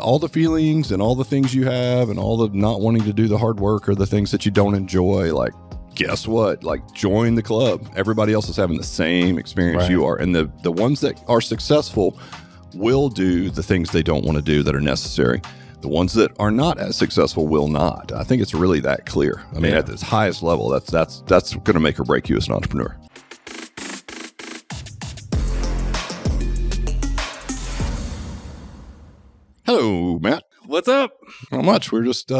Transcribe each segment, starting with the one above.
all the feelings and all the things you have and all the not wanting to do the hard work or the things that you don't enjoy, like, guess what? Like, join the club. Everybody else is having the same experience you are. And the ones that are successful will do the things they don't want to do that are necessary. The ones that are not as successful will not. I think it's really that clear. I mean, at its highest level, that's going to make or break you as an entrepreneur. Hello, Matt. What's up? Not much. We were just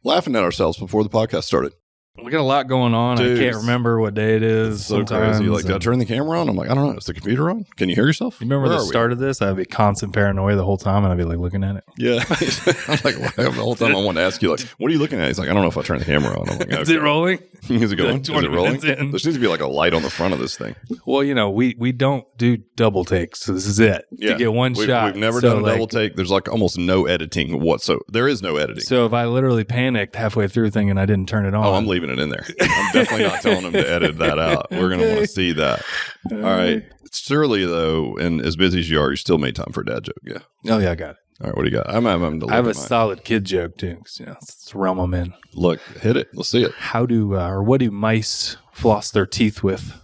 laughing at ourselves before the podcast started. We got a lot going on. Dude, I can't remember what day it is. It's so crazy. Like, did I turn the camera on? I'm like, I don't know. Is the computer on? Can you hear yourself? You remember the start of this? I'd be constant paranoia the whole time, and I'd be like looking at it. Yeah. I'm like, the whole time I wanted to ask you, like, what are you looking at? He's like, I don't know if I turned the camera on. I'm like, okay. Is it rolling? Is it going? Is it rolling? There needs to be like a light on the front of this thing. Well, you know, we don't do double takes, so this is it. Yeah. To get one shot. We've never done a double take. There's like almost no editing whatsoever. There is no editing. So if I literally panicked halfway through thinking I didn't turn it on. Oh, I'm leaving it in there. I'm definitely not telling them to edit that out. We're going to want to see that. All right. Surely, though, and as busy as you are, you still made time for a dad joke. Yeah. Oh, yeah, I got it. All right. What do you got? I have a solid kid joke, too. Because, you know, it's the realm I'm in. Look, hit it. Let's see it. What do mice floss their teeth with?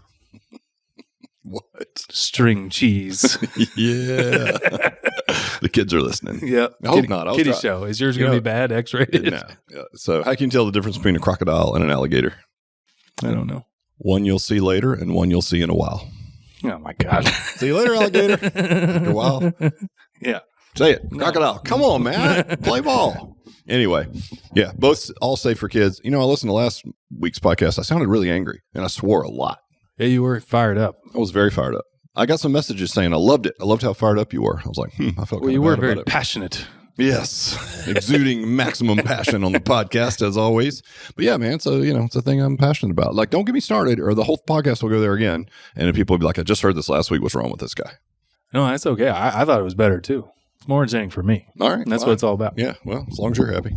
What? String cheese. Yeah. The kids are listening. Yeah. I hope not. Kitty show. Is yours going to be bad, X-rated? No. Yeah. So how can you tell the difference between a crocodile and an alligator? I don't know. One you'll see later and one you'll see in a while. Oh, my God. See you later, alligator. After a while. Yeah. Say it. Crocodile. Come on, man. Play ball. Anyway, yeah, both all safe for kids. You know, I listened to last week's podcast. I sounded really angry, and I swore a lot. Yeah, you were fired up. I was very fired up. I got some messages saying I loved it. I loved how fired up you were. I was like, I felt well, you were very passionate. Yes, exuding maximum passion on the podcast as always. But yeah, man, so, you know, it's a thing I'm passionate about. Like, don't get me started or the whole podcast will go there again. And then people will be like, I just heard this last week. What's wrong with this guy? No, that's okay. I thought it was better too. It's more entertaining for me. All right. And that's what it's all about. Yeah, well, as long as you're happy.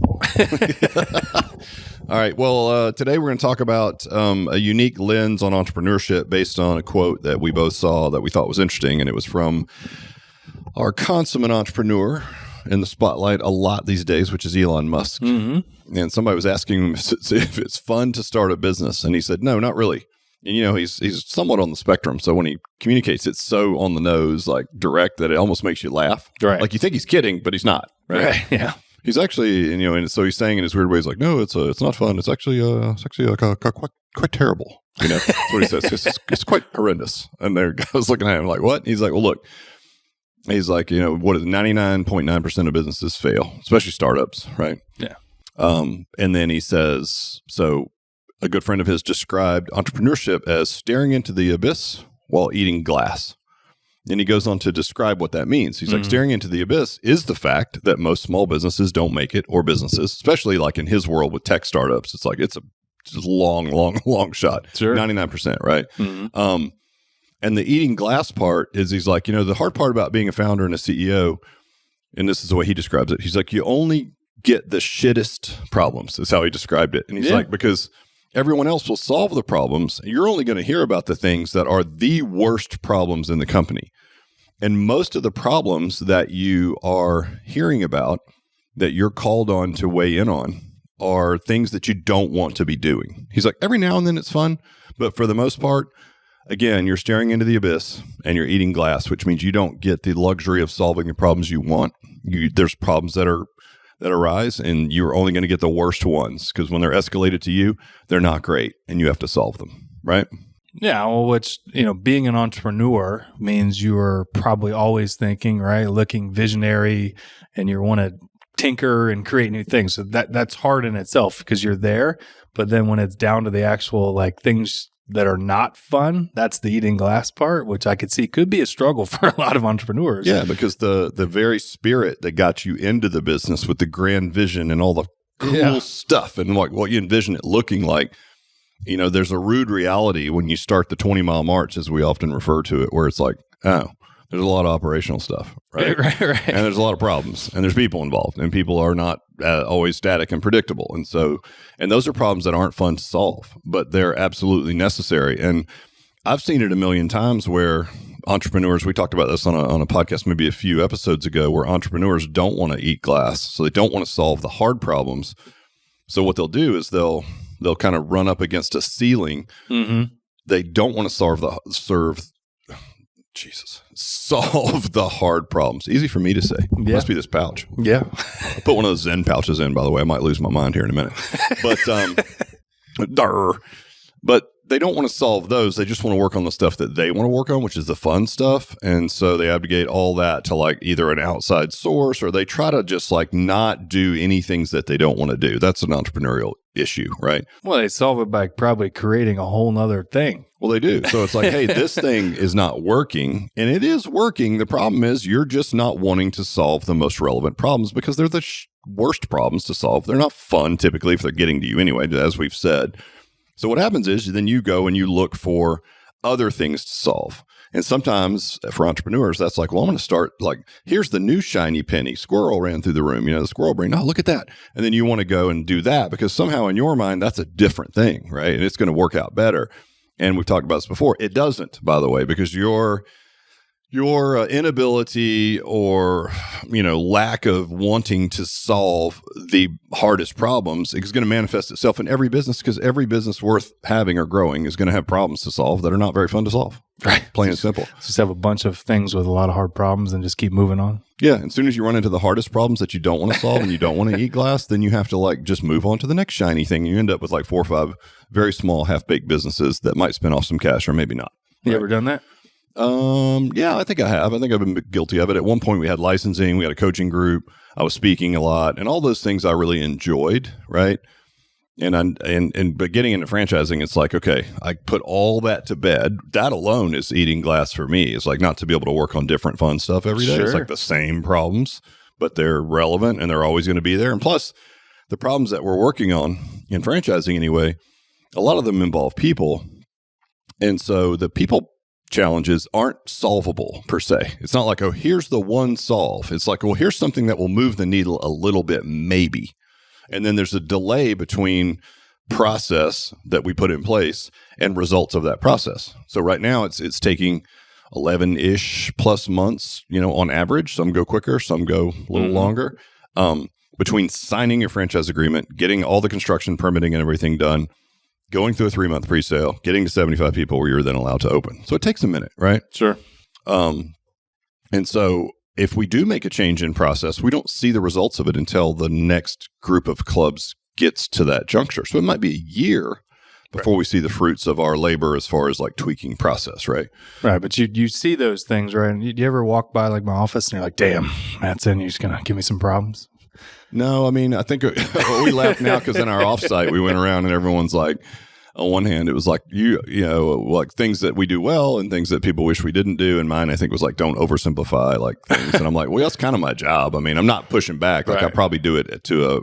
All right. Well, today we're going to talk about a unique lens on entrepreneurship based on a quote that we both saw that we thought was interesting. And it was from our consummate entrepreneur in the spotlight a lot these days, which is Elon Musk. Mm-hmm. And somebody was asking him if it's fun to start a business. And he said, no, not really. And, you know, he's somewhat on the spectrum. So when he communicates, it's so on the nose, like direct, that it almost makes you laugh. Right. Like you think he's kidding, but he's not. Right. Yeah. He's actually, you know, and so he's saying in his weird ways, like, no, it's not fun. It's actually quite terrible. You know, that's what he says. It's quite horrendous. And there, I was looking at him like, what? And he's like, well, look. He's like, you know, what is 99.9% of businesses fail, especially startups, right? Yeah. And then he says, so a good friend of his described entrepreneurship as staring into the abyss while eating glass. And he goes on to describe what that means. He's like, staring into the abyss is the fact that most small businesses don't make it, or businesses, especially like in his world with tech startups. It's like, it's a long shot. Sure. 99%, right? Mm-hmm. And the eating glass part is, he's like, you know, the hard part about being a founder and a CEO, and this is the way he describes it. He's like, you only get the shittest problems, is how he described it. And he's like, because everyone else will solve the problems. You're only going to hear about the things that are the worst problems in the company. And most of the problems that you are hearing about, that you're called on to weigh in on, are things that you don't want to be doing. He's like, every now and then it's fun, but for the most part, again, you're staring into the abyss and you're eating glass, which means you don't get the luxury of solving the problems you want. There's problems that arise, and you're only going to get the worst ones, because when they're escalated to you, they're not great, and you have to solve them, right? Yeah, well, which, you know, being an entrepreneur means you're probably always thinking, right, looking visionary, and you want to tinker and create new things. So that's hard in itself because you're there, but then when it's down to the actual like things that are not fun, that's the eating glass part, which I could see could be a struggle for a lot of entrepreneurs. Yeah, because the very spirit that got you into the business with the grand vision and all the cool stuff and what you envision it looking like, you know, there's a rude reality when you start the 20-mile march, as we often refer to it, where it's like, oh, there's a lot of operational stuff, right? Right. And there's a lot of problems, and there's people involved, and people are not always static and predictable. And those are problems that aren't fun to solve, but they're absolutely necessary. And I've seen it a million times where entrepreneurs, we talked about this on a podcast maybe a few episodes ago, where entrepreneurs don't want to eat glass. So they don't want to solve the hard problems. So what they'll do is they'll kind of run up against a ceiling. Mm-hmm. They don't want to solve the hard problems. Easy for me to say. Yeah. Must be this pouch. Yeah. I put one of those Zen pouches in, by the way. I might lose my mind here in a minute. But they don't want to solve those. They just want to work on the stuff that they want to work on, which is the fun stuff. And so they abdicate all that to like either an outside source, or they try to just like not do any things that they don't want to do. That's an entrepreneurial issue, right? Well, they solve it by probably creating a whole nother thing. Well, they do. So it's like, hey, this thing is not working, and it is working. The problem is you're just not wanting to solve the most relevant problems because they're the worst problems to solve. They're not fun typically if they're getting to you anyway, as we've said. So what happens is then you go and you look for other things to solve. And sometimes for entrepreneurs, that's like, well, I'm going to start like, here's the new shiny penny. Squirrel ran through the room, the squirrel brain. Oh, look at that. And then you want to go and do that because somehow in your mind, that's a different thing, right? And it's going to work out better. And we've talked about this before. It doesn't, by the way, because your inability or, lack of wanting to solve the hardest problems is going to manifest itself in every business, because every business worth having or growing is going to have problems to solve that are not very fun to solve. Right. Plain and simple. Just have a bunch of things with a lot of hard problems and just keep moving on. Yeah. And as soon as you run into the hardest problems that you don't want to solve and you don't want to eat glass, then you have to like just move on to the next shiny thing. You end up with like 4 or 5 very small half-baked businesses that might spin off some cash or maybe not. You ever done that? Yeah, I think I have. I think I've been guilty of it. At one point we had licensing, we had a coaching group, I was speaking a lot, and all those things I really enjoyed, right? But getting into franchising, it's like, okay, I put all that to bed. That alone is eating glass for me. It's like not to be able to work on different fun stuff every day. Sure. It's like the same problems, but they're relevant and they're always going to be there. And plus, the problems that we're working on in franchising anyway, a lot of them involve people. And so the people challenges aren't solvable per se. It's not like, oh, here's the one solve. It's like, well, here's something that will move the needle a little bit, maybe. And then there's a delay between process that we put in place and results of that process. So right now it's taking 11-ish plus months, on average. Some go quicker, some go a little longer. Between signing your franchise agreement, getting all the construction permitting and everything done, going through a 3-month pre-sale, getting to 75 people where you're then allowed to open. So it takes a minute, right? Sure. And so if we do make a change in process, we don't see the results of it until the next group of clubs gets to that juncture. So it might be a year before we see the fruits of our labor as far as like tweaking process, right? Right. But you see those things, right? And you ever walk by like my office and you're like, damn, Matt's in, you're just going to give me some problems? No, I mean, I think we laugh now because in our offsite, we went around and everyone's like, on one hand, it was like, like things that we do well and things that people wish we didn't do. And mine, I think, was like, don't oversimplify like things. And I'm like, well, that's kind of my job. I mean, I'm not pushing back. Like, right. I probably do it to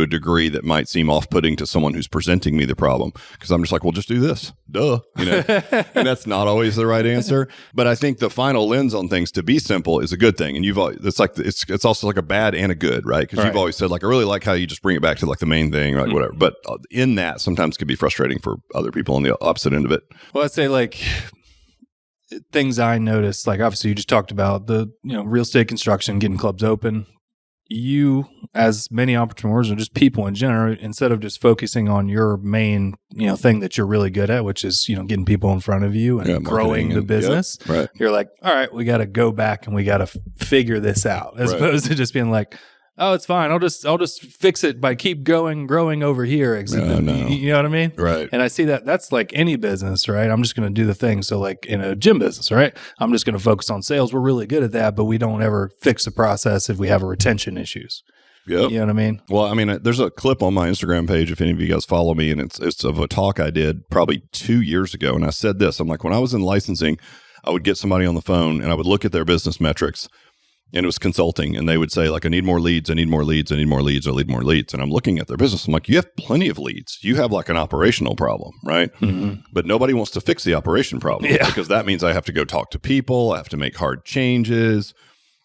a degree that might seem off-putting to someone who's presenting me the problem, because I'm just like, well, just do this. Duh. And that's not always the right answer. But I think the final lens on things to be simple is a good thing. And it's also like a bad and a good, right? Because you've always said like, I really like how you just bring it back to like the main thing, like whatever. But in that sometimes can be frustrating for other people on the opposite end of it. Well, I'd say like things I noticed, like obviously you just talked about the, real estate construction, getting clubs open. You, as many entrepreneurs or just people in general, instead of just focusing on your main, thing that you're really good at, which is, getting people in front of you and growing the business, right. You're like, all right, we got to go back and we got to figure this out, as opposed to just being like, oh, it's fine. I'll just fix it by keep growing over here. No. You know what I mean? Right. And I see that's like any business, right? I'm just going to do the thing. So like in a gym business, right? I'm just going to focus on sales. We're really good at that, but we don't ever fix the process if we have retention issues. Yep. You know what I mean? Well, I mean, there's a clip on my Instagram page, if any of you guys follow me, and it's of a talk I did probably 2 years ago. And I said this, I'm like, when I was in licensing, I would get somebody on the phone and I would look at their business metrics. And it was consulting, and they would say, like, I need more leads, I need more leads, I need more leads, I need more leads. And I'm looking at their business. I'm like, you have plenty of leads. You have like an operational problem, right? Mm-hmm. But nobody wants to fix the operation problem because that means I have to go talk to people. I have to make hard changes.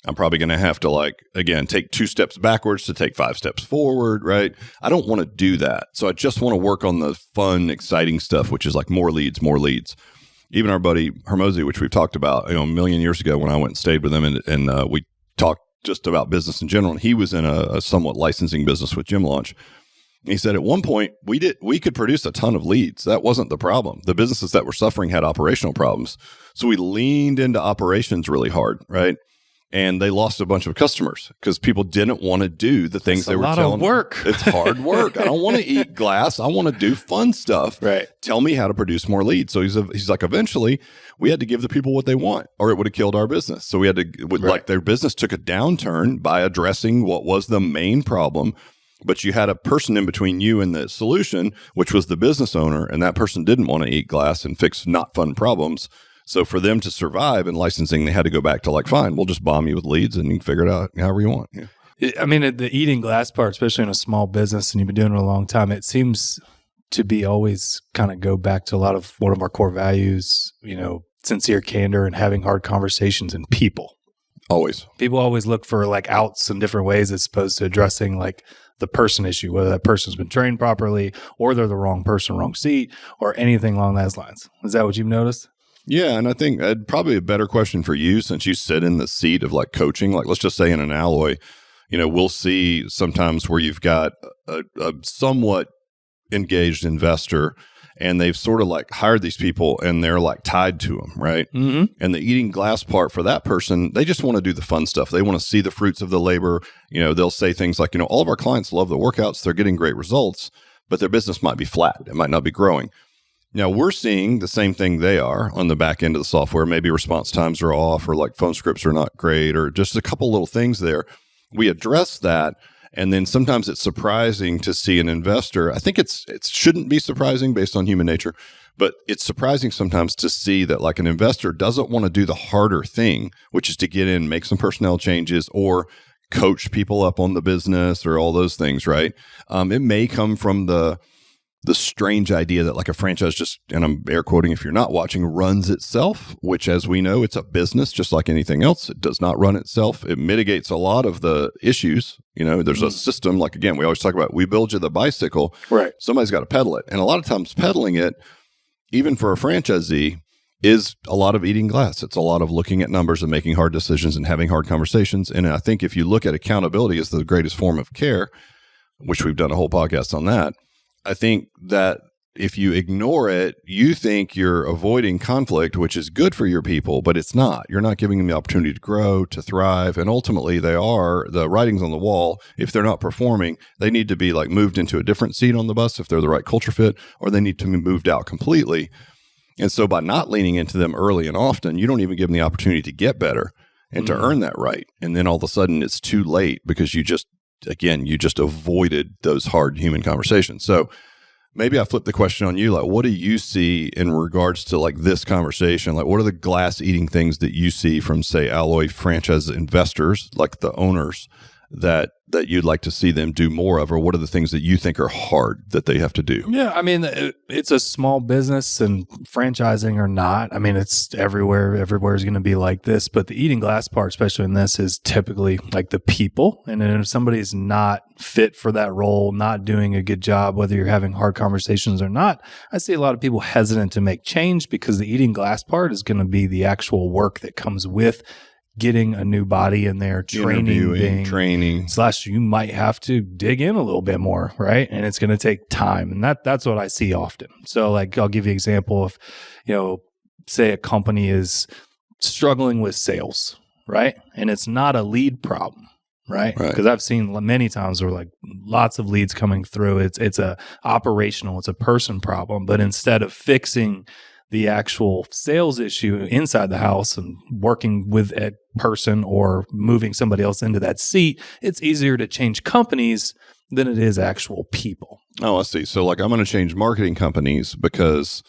I'm probably going to have to, like, again, take 2 steps backwards to take 5 steps forward, right? I don't want to do that. So I just want to work on the fun, exciting stuff, which is like more leads, more leads. even our buddy Hermosi, which we've talked about, a million years ago when I went and stayed with him, and we talked just about business in general. And he was in a somewhat licensing business with Gym Launch. He said at one point we could produce a ton of leads. That wasn't the problem. The businesses that were suffering had operational problems. So we leaned into operations really hard, right? And they lost a bunch of customers because people didn't want to do the things they were telling them. It's a lot of work. It's hard work. I don't want to eat glass. I want to do fun stuff. Right. Tell me how to produce more leads. So he's like, eventually we had to give the people what they want or it would have killed our business. So we had to, like their business took a downturn by addressing what was the main problem. But you had a person in between you and the solution, which was the business owner. And that person didn't want to eat glass and fix not fun problems. So for them to survive in licensing, they had to go back to like, fine, we'll just bomb you with leads and you can figure it out however you want. Yeah. I mean, the eating glass part, especially in a small business and you've been doing it a long time, it seems to be always kind of go back to a lot of one of our core values, sincere candor and having hard conversations and people. Always. People always look for like outs in different ways as opposed to addressing like the person issue, whether that person's been trained properly or they're the wrong person, wrong seat, or anything along those lines. Is that what you've noticed? Yeah, and I think probably a better question for you since you sit in the seat of like coaching, like let's just say in an alloy, we'll see sometimes where you've got a somewhat engaged investor and they've sort of like hired these people and they're like tied to them, right? Mm-hmm. And the eating glass part for that person, they just want to do the fun stuff. They want to see the fruits of the labor. They'll say things like, all of our clients love the workouts. They're getting great results, but their business might be flat. It might not be growing. Now, we're seeing the same thing they are on the back end of the software. Maybe response times are off or like phone scripts are not great or just a couple little things there. We address that. And then sometimes it's surprising to see an investor. I think it shouldn't be surprising based on human nature, but it's surprising sometimes to see that like an investor doesn't want to do the harder thing, which is to get in, make some personnel changes or coach people up on the business or all those things, right? It may come from the strange idea that like a franchise just, and I'm air quoting if you're not watching, runs itself, which as we know, it's a business just like anything else. It does not run itself. It mitigates a lot of the issues. There's a system, like again, we always talk about, we build you the bicycle. Right. Somebody's got to pedal it. And a lot of times pedaling it, even for a franchisee, is a lot of eating glass. It's a lot of looking at numbers and making hard decisions and having hard conversations. And I think if you look at accountability as the greatest form of care, which we've done a whole podcast on that, I think that if you ignore it, you think you're avoiding conflict, which is good for your people, but it's not. You're not giving them the opportunity to grow, to thrive, and ultimately the writing's on the wall. If they're not performing, they need to be like moved into a different seat on the bus if they're the right culture fit, or they need to be moved out completely. And so by not leaning into them early and often, you don't even give them the opportunity to get better and to earn that right. And then all of a sudden it's too late because you just avoided those hard human conversations. So maybe I flip the question on you. Like, what do you see in regards to like this conversation? Like, what are the glass eating things that you see from, say, Alloy franchise investors, like the owners, that you'd like to see them do more of? Or what are the things that you think are hard that they have to do? Yeah, I mean, it's a small business and franchising or not. I mean, it's everywhere. Everywhere is going to be like this. But the eating glass part, especially in this, is typically like the people. And then if somebody's not fit for that role, not doing a good job, whether you're having hard conversations or not, I see a lot of people hesitant to make change because the eating glass part is going to be the actual work that comes with getting a new body in there, training, / you might have to dig in a little bit more, right? And it's going to take time. And that's what I see often. So like, I'll give you an example of, say a company is struggling with sales, right? And it's not a lead problem, right? Because I've seen many times where like lots of leads coming through, it's a operational, it's a person problem. But instead of fixing the actual sales issue inside the house and working with a person or moving somebody else into that seat, it's easier to change companies than it is actual people. Oh, I see. So like I'm going to change marketing companies because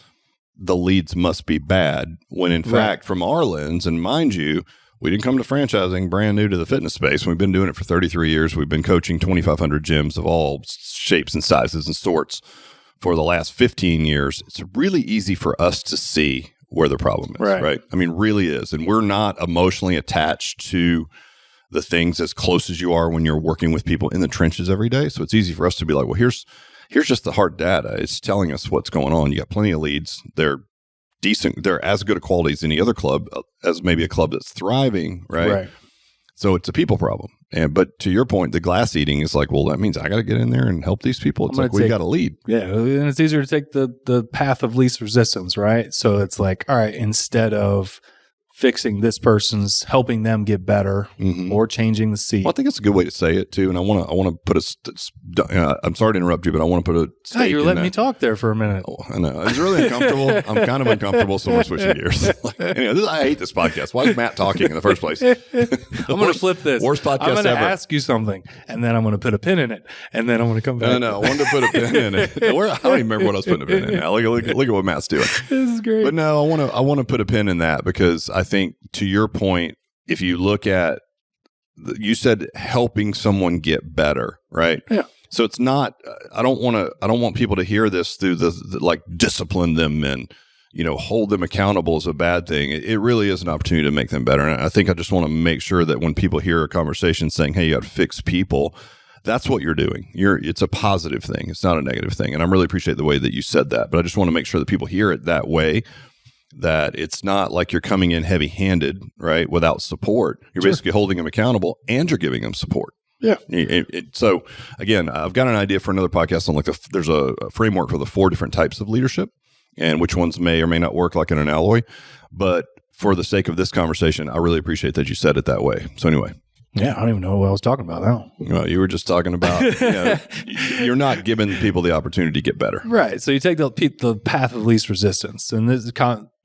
the leads must be bad, when in fact, from our lens, and mind you, we didn't come to franchising brand new to the fitness space. We've been doing it for 33 years. We've been coaching 2,500 gyms of all shapes and sizes and sorts for the last 15 years. It's really easy for us to see where the problem is, right? I mean, really is. And we're not emotionally attached to the things as close as you are when you're working with people in the trenches every day. So it's easy for us to be like, well, here's just the hard data. It's telling us what's going on. You got plenty of leads. They're decent. They're as good a quality as any other club, as maybe a club that's thriving, right? So it's a people problem. But to your point, the glass eating is like, well, that means I got to get in there and help these people. It's like, well, you got to lead. Yeah. And it's easier to take the path of least resistance, right? So it's like, all right, instead of fixing this person's, helping them get better or changing the seat. Well, I think it's a good way to say it too. And I want to put I'm sorry to interrupt you, but I want to put a stake you're letting me talk there for a minute. Oh, I know. It's really uncomfortable. I'm kind of uncomfortable, so we're switching gears. Anyway, I hate this podcast. Why is Matt talking in the first place? I'm going to flip this. Worst podcast I'm going to ever. ask you something, and then I'm going to put a pin in it, and then I'm going to come back. No, I wanted to put a pin in it. I don't even remember what I was putting a pin in now. Look at what Matt's doing. This is great. But no, I want to put a pin in that because I think, to your point, if you look at, you said helping someone get better, right? Yeah. So it's not. I don't want people to hear this through the like discipline them and hold them accountable is a bad thing. It really is an opportunity to make them better. And I think I just want to make sure that when people hear a conversation saying, "Hey, you got to fix people," that's what you're doing. It's a positive thing. It's not a negative thing. And I really appreciate the way that you said that. But I just want to make sure that people hear it that way. That it's not like you're coming in heavy-handed, right, without support. You're basically holding them accountable and you're giving them support. Yeah. So, again, I've got an idea for another podcast on there's a framework for the 4 different types of leadership and which ones may or may not work like in an alloy. But for the sake of this conversation, I really appreciate that you said it that way. So anyway. Yeah, I don't even know what I was talking about now. Well, you were just talking about, you're not giving people the opportunity to get better. Right. So you take the path of least resistance. And this is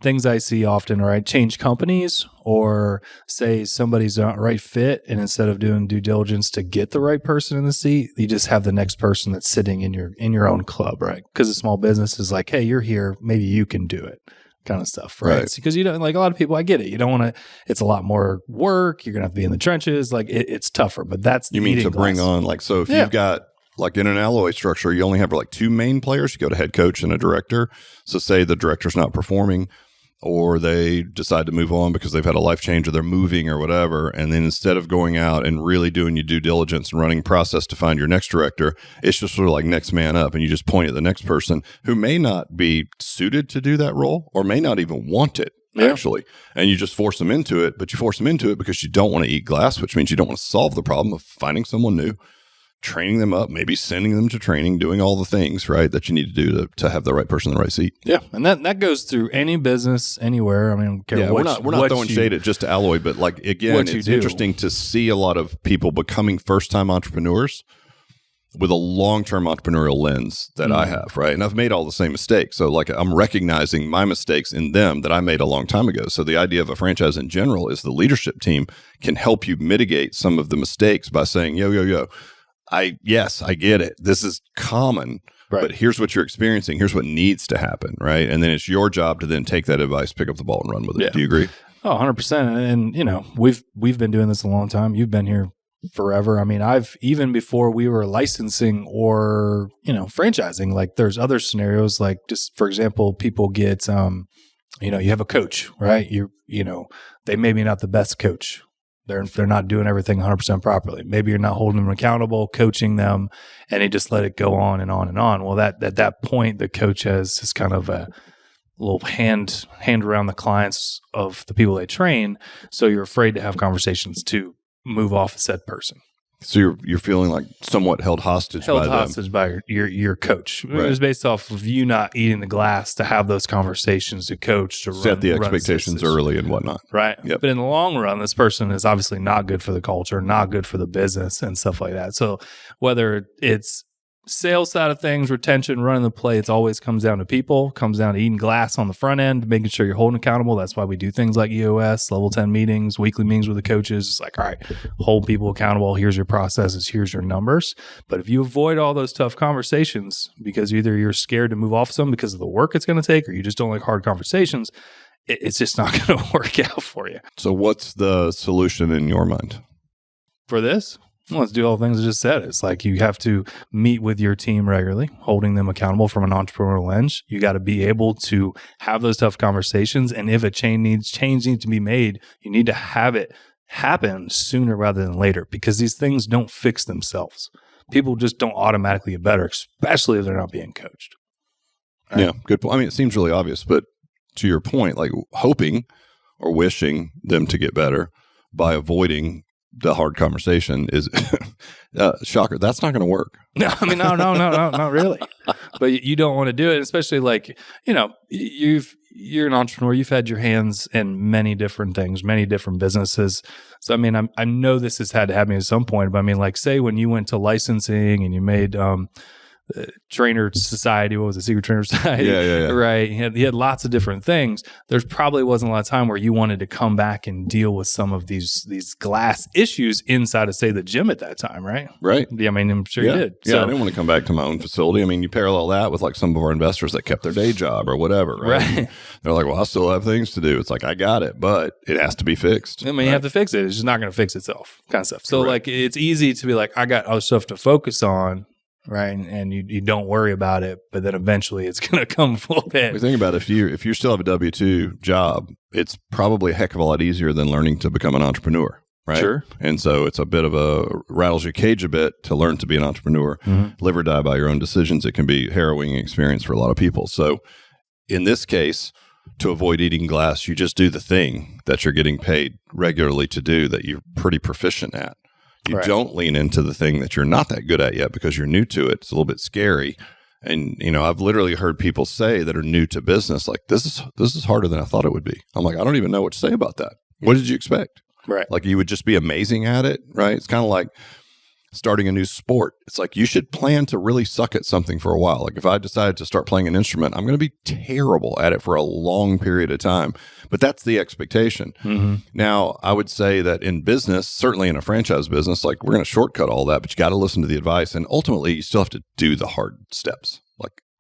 things I see often, right? Change companies or say somebody's not right fit. And instead of doing due diligence to get the right person in the seat, you just have the next person that's sitting in your own club, right? Because a small business is like, hey, you're here. Maybe you can do it. Kind of stuff, right? Because you don't, like a lot of people, I get it. You don't want to, it's a lot more work. You're going to have to be in the trenches. Like it's tougher, but that's you mean to bring on so if you've got like in an alloy structure, you only have like 2 main players. You go to head coach and a director. So say the director's not performing or they decide to move on because they've had a life change or they're moving or whatever. And then instead of going out and really doing your due diligence and running process to find your next director, it's just sort of like next man up. And you just point at the next person who may not be suited to do that role or may not even want it, actually. And you just force them into it. But you force them into it because you don't want to eat glass, which means you don't want to solve the problem of finding someone new, training them up, maybe sending them to training, doing all the things, right, that you need to do to have the right person in the right seat. Yeah. And that goes through any business, anywhere. I mean, I don't care we're not throwing shade at just alloy, but like, again, it's interesting to see a lot of people becoming first-time entrepreneurs with a long-term entrepreneurial lens that I have, right? And I've made all the same mistakes. So like I'm recognizing my mistakes in them that I made a long time ago. So the idea of a franchise in general is the leadership team can help you mitigate some of the mistakes by saying, yo, I get it. This is common, but here's what you're experiencing. Here's what needs to happen, right? And then it's your job to then take that advice, pick up the ball, and run with it. Yeah. Do you agree? Oh, 100%. And we've been doing this a long time. You've been here forever. I mean, I've even before we were licensing or franchising. Like there's other scenarios. Like just for example, people get you have a coach, right? They may be not the best coach. They're not doing everything 100% properly. Maybe you're not holding them accountable, coaching them, and they just let it go on and on and on. Well, at that point, the coach has kind of a little hand around the clients of the people they train. So you're afraid to have conversations to move off a said person. So you're feeling like somewhat held hostage by your coach. Right. It was based off of you not eating the glass to have those conversations to coach, to set the expectations early and whatnot. Right. Yep. But in the long run, this person is obviously not good for the culture, not good for the business and stuff like that. So whether it's sales side of things, retention, running the play, it always comes down to people, comes down to eating glass on the front end, making sure you're holding accountable. That's why we do things like EOS, level 10 meetings, weekly meetings with the coaches. It's like, all right, hold people accountable. Here's your processes. Here's your numbers. But if you avoid all those tough conversations because either you're scared to move off some because of the work it's going to take or you just don't like hard conversations, it's just not going to work out for you. So what's the solution in your mind? For this? Well, let's do all the things I just said. It's like you have to meet with your team regularly, holding them accountable from an entrepreneurial lens. You got to be able to have those tough conversations. And if a change needs to be made, you need to have it happen sooner rather than later because these things don't fix themselves. People just don't automatically get better, especially if they're not being coached. Right? Yeah, good point. I mean, it seems really obvious, but to your point, like hoping or wishing them to get better by avoiding the hard conversation is shocker. That's not going to work. No, I mean, no, not really. But you don't want to do it, especially like, you're an entrepreneur. You've had your hands in many different things, many different businesses. So, I mean, I know this has had to happen at some point, but I mean, like, say when you went to licensing and you made Trainer Society, what was it, Secret Trainer Society? Yeah. Right. He had lots of different things. There's probably wasn't a lot of time where you wanted to come back and deal with some of these glass issues inside of, say, the gym at that time, right? Right. Yeah, I mean, I'm sure you did. Yeah, I didn't want to come back to my own facility. I mean, you parallel that with like some of our investors that kept their day job or whatever, right? They're like, well, I still have things to do. It's like, I got it, but it has to be fixed. I mean, you have to fix it. It's just not going to fix itself, kind of stuff. So, like, it's easy to be like, I got other stuff to focus on. Right. And you don't worry about it, but then eventually it's going to come full pit. We think about if you still have a W-2 job, it's probably a heck of a lot easier than learning to become an entrepreneur. Right. Sure. And so it's a bit of rattles your cage a bit to learn to be an entrepreneur, live or die by your own decisions. It can be a harrowing experience for a lot of people. So in this case, to avoid eating glass, you just do the thing that you're getting paid regularly to do that you're pretty proficient at. You don't lean into the thing that you're not that good at yet because you're new to it. It's a little bit scary. And, I've literally heard people say that are new to business, like, this is harder than I thought it would be. I'm like, I don't even know what to say about that. What did you expect? Right. Like, you would just be amazing at it, right? It's kind of like starting a new sport. It's like you should plan to really suck at something for a while. Like, if I decided to start playing an instrument, I'm going to be terrible at it for a long period of time. But that's the expectation. Now, I would say that in business, certainly in a franchise business, like, we're going to shortcut all that, but you got to listen to the advice. And ultimately, you still have to do the hard steps.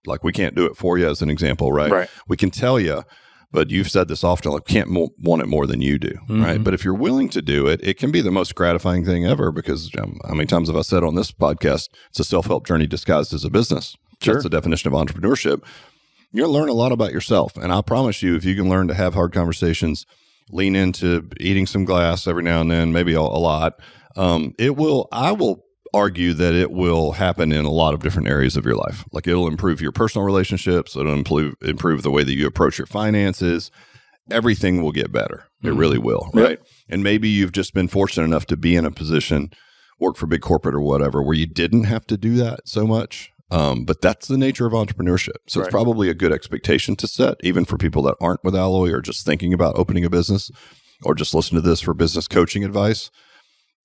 Like we can't do it for you, as an example, right? We can tell you, but you've said this often, like, can't want it more than you do, right? But if you're willing to do it, it can be the most gratifying thing ever, because how many times have I said on this podcast, it's a self-help journey disguised as a business. Sure. That's the definition of entrepreneurship. You're going to learn a lot about yourself. And I promise you, if you can learn to have hard conversations, lean into eating some glass every now and then, maybe a lot, I will argue that it will happen in a lot of different areas of your life. Like, it'll improve your personal relationships. It'll improve the way that you approach your finances. Everything will get better. It really will, right? And maybe you've just been fortunate enough to be in a position, work for big corporate or whatever, where you didn't have to do that so much. But that's the nature of entrepreneurship. So it's probably a good expectation to set, even for people that aren't with Alloy or just thinking about opening a business or just listen to this for business coaching advice.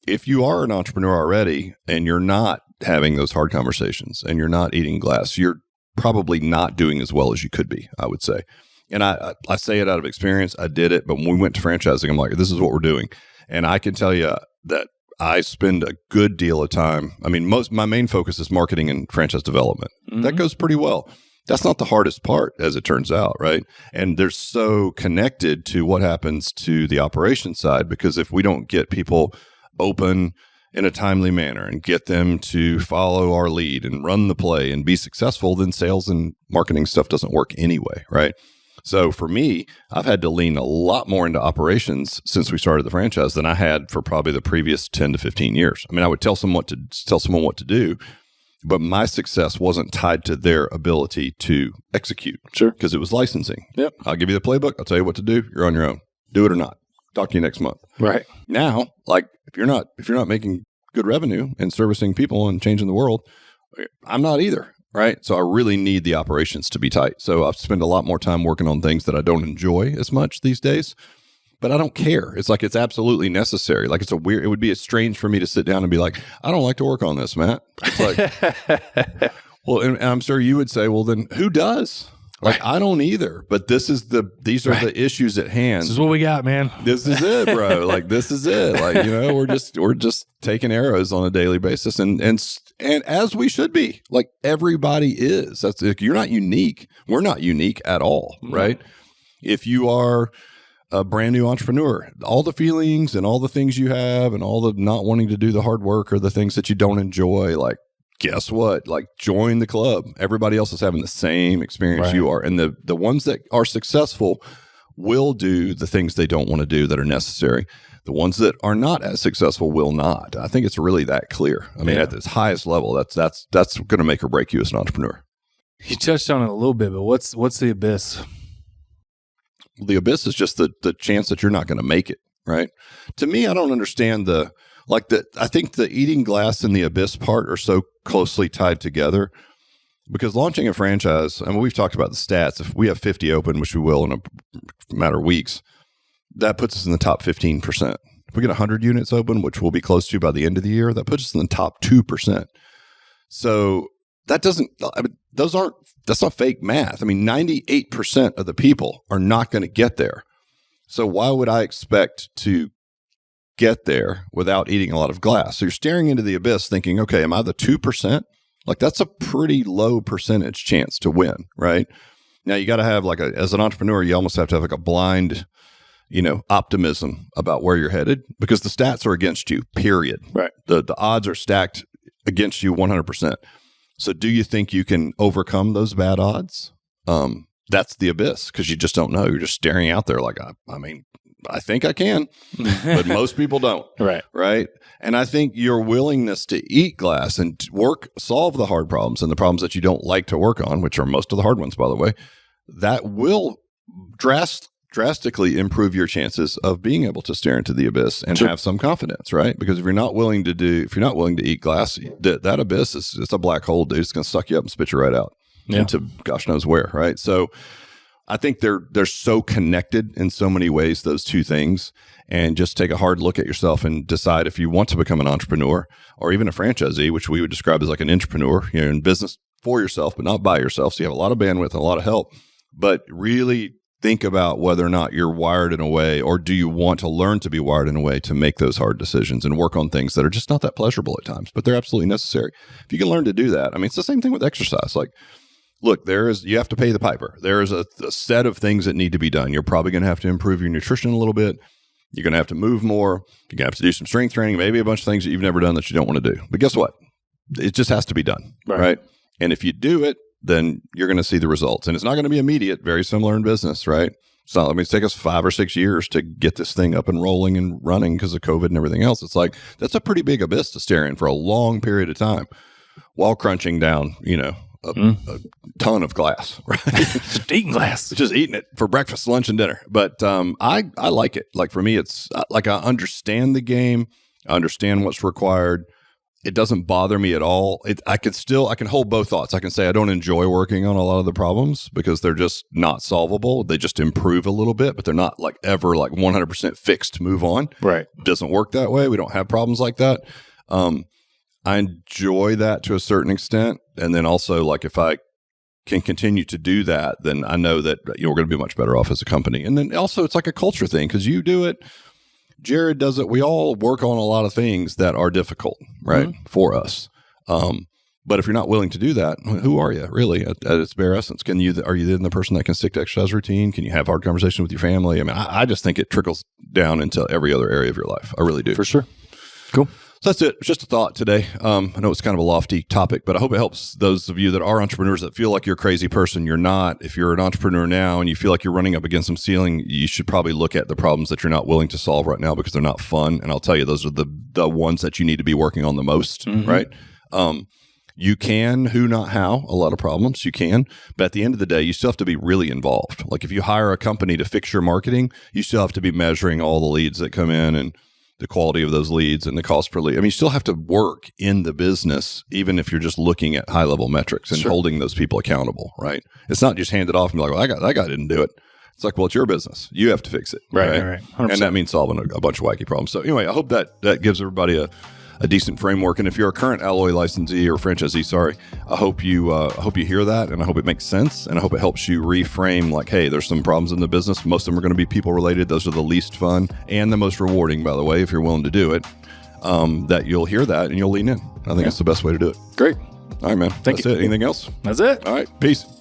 If you are an entrepreneur already and you're not having those hard conversations and you're not eating glass, you're probably not doing as well as you could be, I would say. And I say it out of experience. I did it, but when we went to franchising, I'm like, this is what we're doing. And I can tell you that I spend a good deal of time. I mean, my main focus is marketing and franchise development. That goes pretty well. That's not the hardest part, as it turns out, right? And they're so connected to what happens to the operation side, because if we don't get people open in a timely manner and get them to follow our lead and run the play and be successful, then sales and marketing stuff doesn't work anyway, right? So for me, I've had to lean a lot more into operations since we started the franchise than I had for probably the previous 10 to 15 years. I mean, I would tell someone what to do, but my success wasn't tied to their ability to execute. Sure. Because it was licensing. Yep. I'll give you the playbook. I'll tell you what to do. You're on your own. Do it or not. Talk to you next month. Right. Now, like, if you're not making good revenue and servicing people and changing the world, I'm not either. Right. So I really need the operations to be tight. So I've spent a lot more time working on things that I don't enjoy as much these days, but I don't care. It's like, it's absolutely necessary. Like, it would be strange for me to sit down and be like, I don't like to work on this, Matt. It's like, well, and I'm sure you would say, well, then who does? Like, I don't either, but these are the issues at hand. This is what we got, man. This is it, bro. Like, this is it. Like, we're just taking arrows on a daily basis, and as we should be. Like, everybody is. That's, you're not unique. We're not unique at all, right? If you are a brand new entrepreneur, all the feelings and all the things you have and all the not wanting to do the hard work or the things that you don't enjoy, like, guess what? Like, join the club. Everybody else is having the same experience you are. And the ones that are successful will do the things they don't want to do that are necessary. The ones that are not as successful will not. I think it's really that clear. I mean, at its highest level, that's going to make or break you as an entrepreneur. You touched on it a little bit, but what's the abyss? The abyss is just the chance that you're not going to make it, right? To me, I don't understand I think the eating glass and the abyss part are so closely tied together, because launching a franchise, I mean, we've talked about the stats. If we have 50 open, which we will in a matter of weeks, that puts us in the top 15%. If we get 100 units open, which we'll be close to by the end of the year, that puts us in the top 2%. So that's not fake math. I mean, 98% of the people are not going to get there. So why would I expect to get there without eating a lot of glass? So you're staring into the abyss thinking, okay, am I the 2%? Like, that's a pretty low percentage chance to win, right? Now you got to have as an entrepreneur, you almost have to have like a blind, optimism about where you're headed, because the stats are against you, period. Right. The odds are stacked against you 100%. So do you think you can overcome those bad odds? That's the abyss, because you just don't know. You're just staring out there like, I think I can, but most people don't. Right. And I think your willingness to eat glass and solve the hard problems and the problems that you don't like to work on, which are most of the hard ones, by the way, that will drastically improve your chances of being able to stare into the abyss and have some confidence, right? Because if you're not willing to eat glass, that abyss it's a black hole, dude. It's going to suck you up and spit you right out into gosh knows where, right? So I think they're so connected in so many ways, those two things. And just take a hard look at yourself and decide if you want to become an entrepreneur or even a franchisee, which we would describe as like an entrepreneur. You're in business for yourself, but not by yourself. So you have a lot of bandwidth and a lot of help. But really think about whether or not you're wired in a way, or do you want to learn to be wired in a way to make those hard decisions and work on things that are just not that pleasurable at times, but they're absolutely necessary. If you can learn to do that, I mean, it's the same thing with exercise. Like, look, you have to pay the piper. There is a set of things that need to be done. You're probably going to have to improve your nutrition a little bit. You're going to have to move more. You're going to have to do some strength training, maybe a bunch of things that you've never done that you don't want to do. But guess what? It just has to be done, right? And if you do it, then you're going to see the results. And it's not going to be immediate, very similar in business, right? It's not, it's take us 5 or 6 years to get this thing up and rolling and running because of COVID and everything else. It's like, that's a pretty big abyss to stare in for a long period of time while crunching down, a ton of glass, right? Just eating glass. Just eating it for breakfast, lunch, and dinner. But I like it. Like, for me, it's like I understand the game. I understand what's required. It doesn't bother me at all. I can hold both thoughts. I can say I don't enjoy working on a lot of the problems because they're just not solvable. They just improve a little bit, but they're not like ever like 100% fixed, move on. Right. It doesn't work that way. We don't have problems like that. I enjoy that to a certain extent. And then also, like, if I can continue to do that, then I know that we're going to be much better off as a company. And then also, it's like a culture thing, because you do it, Jared does it. We all work on a lot of things that are difficult, right, for us. But if you're not willing to do that, who are you really at its bare essence? Are you then the person that can stick to exercise routine? Can you have hard conversation with your family? I mean, I just think it trickles down into every other area of your life. I really do. For sure. Cool. So that's it. It's just a thought today. I know it's kind of a lofty topic, but I hope it helps those of you that are entrepreneurs that feel like you're a crazy person. You're not. If you're an entrepreneur now and you feel like you're running up against some ceiling, you should probably look at the problems that you're not willing to solve right now because they're not fun. And I'll tell you, those are the ones that you need to be working on the most, right? You can, who, not how, a lot of problems you can, but at the end of the day, you still have to be really involved. Like, if you hire a company to fix your marketing, you still have to be measuring all the leads that come in and the quality of those leads and the cost per lead. I mean, you still have to work in the business, even if you're just looking at high level metrics and holding those people accountable, right? It's not just hand it off and be like, well, that guy didn't do it. It's like, well, it's your business. You have to fix it. Right. 100%. And that means solving a bunch of wacky problems. So anyway, I hope that gives everybody a decent framework. And if you're a current Alloy licensee or franchisee, I hope you hear that, and I hope it makes sense, and I hope it helps you reframe, like, hey, there's some problems in the business. Most of them are going to be people related. Those are the least fun and the most rewarding, by the way, if you're willing to do it. That you'll hear that and you'll lean in. I think that's the best way to do it. Great. All right, man. Thank you. That's it. Anything else? That's it. All right. Peace.